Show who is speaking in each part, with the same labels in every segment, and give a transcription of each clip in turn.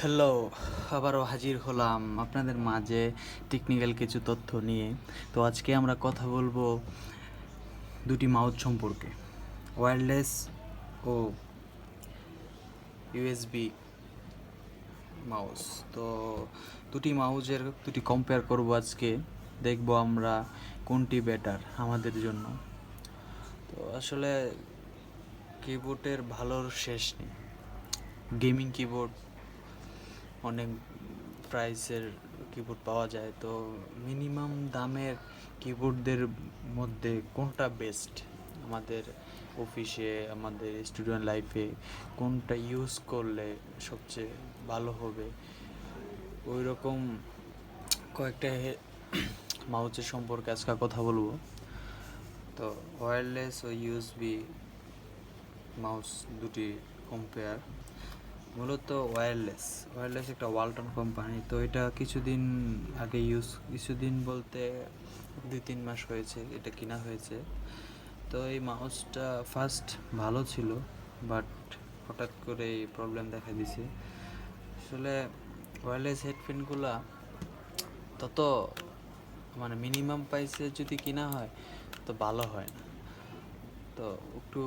Speaker 1: Hello, আবারও হাজির হলাম আপনাদের মাঝে টেকনিক্যাল কিছু তথ্য নিয়ে। তো আজকে আমরা কথা বলবো দুটি মাউস সম্পর্কে, ওয়্যারলেস ও ইউএসবি মাউস। তো দুটি কম্পেয়ার করব আজকে, দেখব আমরা কোনটি বেটার আমাদের জন্য। তো আসলে কিবোর্ডের ভালোর শেষ নেই। গেমিং কিবোর্ড অনেক প্রাইসের কিবোর্ড পাওয়া যায়, তো মিনিমাম দামের কিবোর্ডদের মধ্যে কোনটা বেস্ট আমাদের অফিসে, আমাদের স্টুডেন্ট লাইফে কোনটা ইউজ করলে সবচেয়ে ভালো হবে, ওই রকম কয়েকটা মাউসের সম্পর্কে আজকে কথা বলবো। তো ওয়্যারলেস ও ইউএসবি মাউস দুটি কম্পেয়ার। মূলত ওয়্যারলেস একটা ওয়ালটন কোম্পানি। তো এটা কিছুদিন বলতে 2-3 মাস হয়েছে এটা কিনা হয়েছে। তো এই মাউসটা ফার্স্ট ভালো ছিল, বাট হঠাৎ করে এই প্রবলেম দেখা দিছে। আসলে ওয়্যারলেস হেডফোনগুলা তত মিনিমাম প্রাইসে যদি কিনা হয় তো ভালো হয় না। তো একটু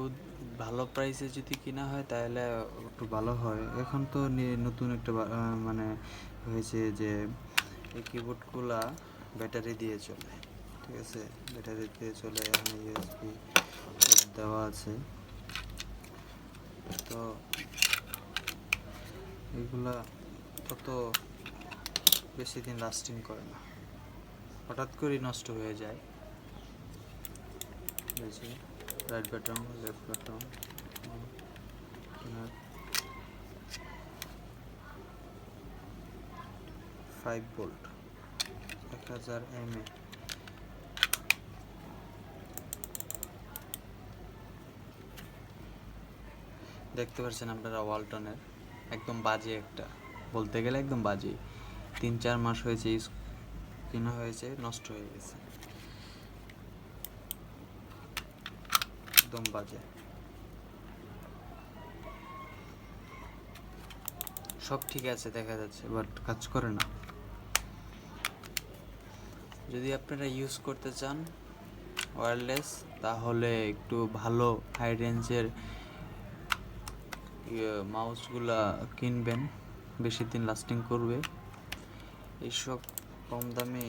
Speaker 1: ভালো প্রাইসে যদি কিনা হয় তাহলে একটু ভালো হয়। এখন তো নতুন একটা হয়েছে যে এই কিবোর্ডগুলা ব্যাটারি দিয়ে চলে, ঠিক আছে, ব্যাটারি দিয়ে চলে। এখানে ইউএসবি দেওয়া আছে। তো এগুলা তত বেশি দিন লাস্টিং করে না, হঠাৎ করেই নষ্ট হয়ে যায়। Right button, left button, 5 volt, 1000 mAh। দেখতে পাচ্ছেন আপনারা ওয়ালটনের একদম বাজে একটা, বলতে গেলে একদম বাজে। 3-4 মাস হয়েছে কেনা হয়েছে, নষ্ট হয়ে গেছে, একদম বাজে। সব ঠিক আছে দেখা যাচ্ছে, বাট কাজ করে না। যদি আপনারা ইউজ করতে চান ওয়্যারলেস, তাহলে একটু ভালো হাই রেঞ্জের মাউসগুলা কিনবেন, বেশি দিন লাস্টিং করবে। এইসব কম দামে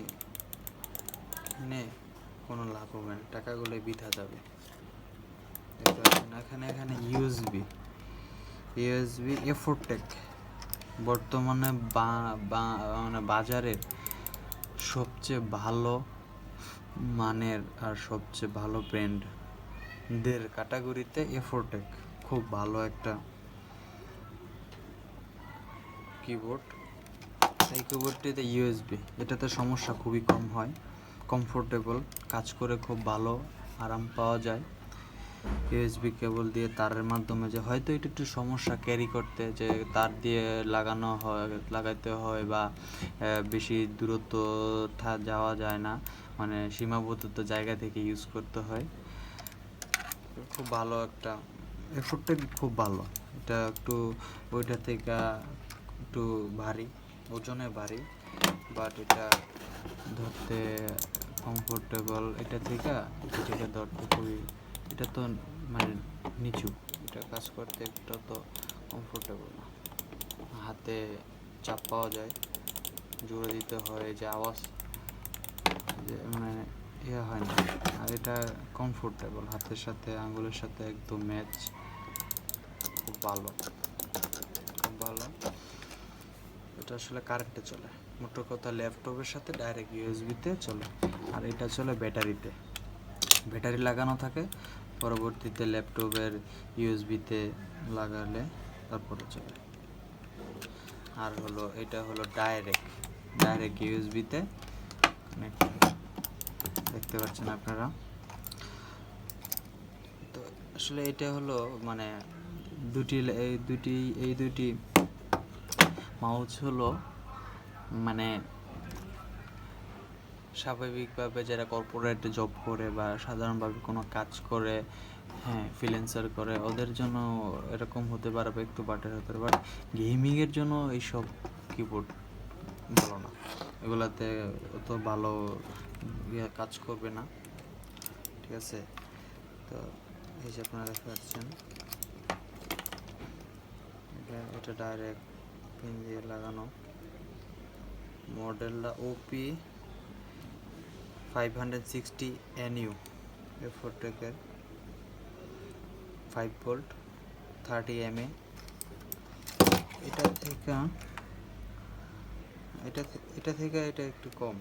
Speaker 1: কিনে কোনো লাভ হবে না, টাকাগুলো বৃথা যাবে। দেখতে পাচ্ছেন এখানে ইউএসবি এফোরটেক বর্তমানে বাজারের সবচেয়ে ভালো মানের আর সবচেয়ে ভালো ব্র্যান্ডদের ক্যাটাগরিতে এফোরটেক খুব ভালো একটা কিবোর্ড। এই কিবোর্ডটিতে ইউএসবি, এটাতে সমস্যা খুবই কম হয়, কমফোর্টেবল, কাজ করে খুব ভালো আরাম পাওয়া যায়। ইউএসবি কেবল দিয়ে তারের মাধ্যমে, যে হয়তো এটা একটু সমস্যা ক্যারি করতে, যে তার দিয়ে লাগাইতে হয় বা বেশি দূরত্ব যাওয়া যায় না, সীমাবদ্ধ জায়গা থেকে ইউজ করতে হয়। খুব ভালো একটা এফোর্টটা, খুব ভালো। এটা একটু ওইটা থেকে একটু ভারী, ওজনে ভারী, বাট এটা ধরতে কমফোর্টেবল। এটা থেকে ধরতে খুবই, এটা তো নিচু, এটা কাজ করতে একটা তো কমফোর্টেবল না, হাতে চাপ পাওয়া যায়, জোরে দিতে হয়, যে আওয়াজ যে হয় না। আর এটা কমফোর্টেবল, হাতের সাথে আঙ্গুলের সাথে একদম ম্যাচ, খুব ভালো, খুব ভালো। এটা আসলে কারেন্টে চলে, মোটর কথা ল্যাপটপের সাথে ডাইরেক্ট ইউএসবিতে চলে। আর এটা চলে ব্যাটারিতে, ব্যাটারি লাগানো থাকে, পরবর্তীতে ল্যাপটপের ইউএসবিতে লাগালে তারপরে চলে। আর এটা হলো ডাইরেক্ট ইউএসবিতে কানেক্ট, দেখতে পাচ্ছেন আপনারা। তো আসলে এটা হলো এই দুটি মাউস হলো স্বাভাবিকভাবে যারা কর্পোরেটে জব করে বা সাধারণভাবে কোনো কাজ করে, হ্যাঁ ফ্রিল্যান্সার করে, ওদের জন্য এরকম হতে পারবে, একটু বাটার হতে পারে, বাট গেমিংয়ের জন্য এইসব কিবোর্ড ভালো না, এগুলাতে অত ভালো কাজ করবে না। ঠিক আছে, তো এই যে আপনারা দেখতে পাচ্ছেন এটা ডাইরেক্ট পিন দিয়ে লাগানো। মডেলটা ওপি 560 NU এফোরটেকের 5 ভোল্ট 30 mA। এটা থেকে এটা একটু কম,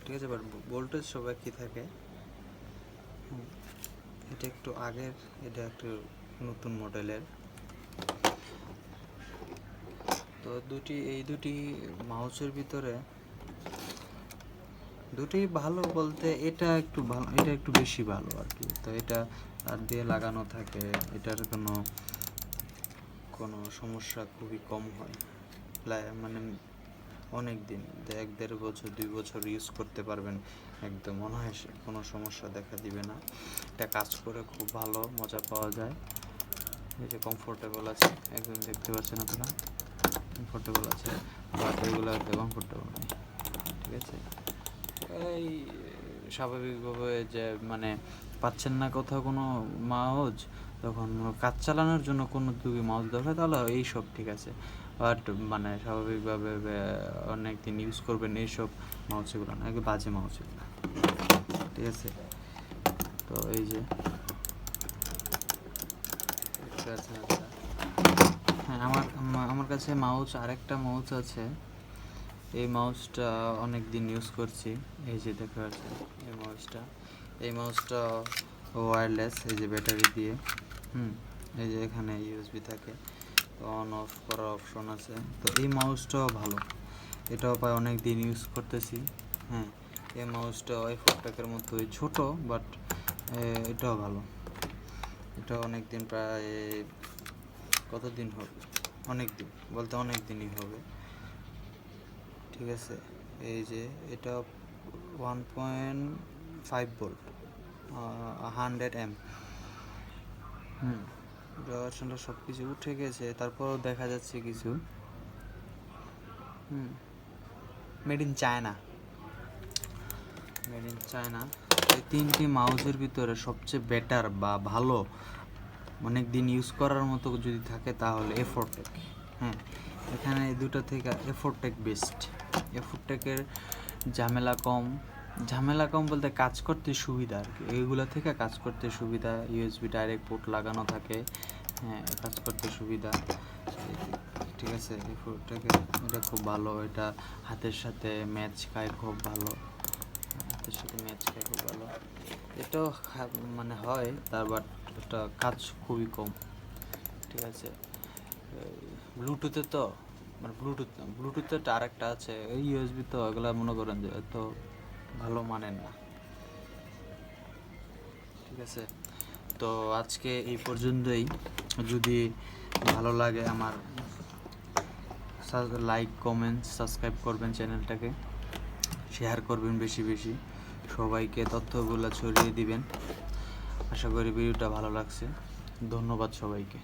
Speaker 1: ঠিক আছে, বাট ভোল্টেজ সব একই থাকে। এটা একটু আগের, এটা একটু নতুন মডেলের। তো এই দুটি মাউসের ভিতরে দুটি ভালো বলতে এটা একটু ভালো, এটা একটু বেশি ভালো আর কি। তো এটা তার দিয়ে লাগানো থাকে, এটার কোনো সমস্যা খুবই কম হয়, মানে অনেক দিন, 1-1.5 বছর 2 বছর ইউজ করতে পারবেন একদম অনায়াসে, কোনো সমস্যা দেখা দিবে না। এটা কাজ করে খুব ভালো মজা পাওয়া যায়। এই যে কমফোর্টেবল আছে, একদম দেখতে পাচ্ছেন আপনারা, কমফোর্টেবল আছে, বাট এগুলো কমফোর্টেবল নেই। ঠিক আছে, এই স্বাভাবিকভাবে যে মানে পাচ্ছেন না কোথাও কোনো মাউস, তখন কাজ চালানোর জন্য কোনো দুই মাউস দরকার, তাহলে এইসব ঠিক আছে, বাট মানে স্বাভাবিকভাবে অনেক দিন ইউজ করবেন এইসব মাউস, এগুলো না, একটু বাজে মাউস এগুলো। ঠিক আছে, তো এই যে হ্যাঁ, আমার কাছে মাউস, আরেকটা মাউস আছে। এই মাউসটা অনেক দিন ইউজ করছি। এই যে দেখতে পাচ্ছেন এই মাউসটা ওয়্যারলেস, এই যে ব্যাটারি দিয়ে, এই যে এখানে ইউএসবি থাকে, তো অন অফ করার অপশন আছে। তো এই মাউসটাও ভালো, এটাও প্রায় অনেক দিন ইউজ করতেছি। হ্যাঁ, এই মাউসটা এফোরটেকের মতোই ছোট, বাট এটাও ভালো। এটা অনেক দিন, প্রায় কতদিন হবে, অনেক দিন বলতে অনেক দিনই হবে। ঠিক আছে, এই যে এটা 1.5 ভোল্ট 100 mAh। ভার্সনটা সব কিছু উঠে গেছে, তারপরও দেখা যাচ্ছে কিছু। মেড ইন চায়না, এই 3টি মাউসের ভিতরে সবচেয়ে বেটার বা ভালো, অনেক দিন ইউজ করার মতো যদি থাকে তাহলে এফোরটেক। হ্যাঁ, এখানে এই দুটো থেকে এফোরটেক বেস্ট। এফোরটেকের ঝামেলা কম বলতে কাজ করতে সুবিধা আর কি, এইগুলো থেকে কাজ করতে সুবিধা, ইউএসবি ডাইরেক্ট পোর্ট লাগানো থাকে, হ্যাঁ কাজ করতে সুবিধা। ঠিক আছে, এফোরটেকের এটা খুব ভালো, এটা হাতের সাথে ম্যাচ খায় খুব ভালো, এটাও মানে হয় তার, বাট এটা কাজ খুবই কম। ঠিক আছে, ব্লুটুথে তো মানে ব্লুটুথে আরেকটা আছে, এই ইউএসবি, তো এগুলো মনে করেন যে এত ভালো মানেন না। ঠিক আছে, তো আজকে এই পর্যন্তই। যদি ভালো লাগে আমার লাইক, কমেন্ট, সাবস্ক্রাইব করবেন চ্যানেলটাকে, শেয়ার করবেন বেশি বেশি, সবাইকে তথ্যগুলো ছড়িয়ে দিবেন। আশা করি ভিডিওটা ভালো লাগছে। ধন্যবাদ সবাইকে।